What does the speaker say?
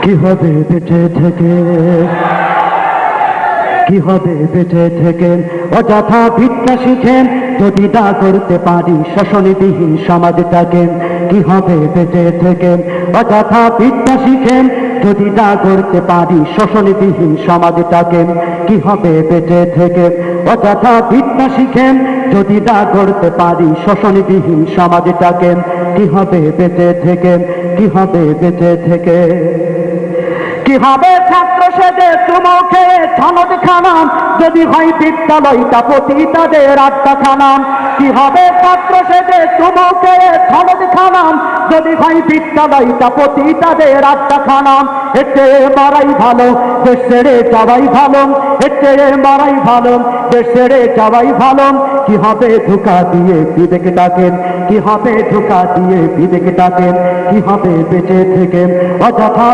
কি হবে বেঁচে থেকে, কি হবে বেঁচে থেকে অযথা ভিক্ষা শিখেন যদি না করতে পারি শোষণবিহীন সমাজটাকে। কি হবে বেঁচে থেকে অযথা ভিক্ষা শিখেন যদি না করতে পারি শোষণবিহীন সমাজটাকে। কি হবে বেঁচে থেকে অযথা ভিক্ষা শিখেন যদি না করতে পারি শোষণবিহীন সমাজটাকে। কি হবে বেঁচে থেকে, কি হবে বেঁচে থেকে। কি হবে ছাত্র সেজে চুমুখে সনদ খানাম যদি হয় বিদ্যালয়টা পতিতাদের আড্ডাখানা। কি হবে ছাত্র সেজে চুমুখে সনদ খানাম যদি হয় বিদ্যালয়টা পতিতাদের আড্ডাখানা। এতে মারাই ভালো দেশ ছেড়ে যাওয়াই ভালো, এতে মারাই ভালো দেশ ছেড়ে যাওয়াই ভালো। কি হবে ধোঁকা দিয়ে বিবেকটাকে, কি হবে ধোঁকা দিয়ে বিবেকটাকে। কি হবে বেঁচে থেকে অযথা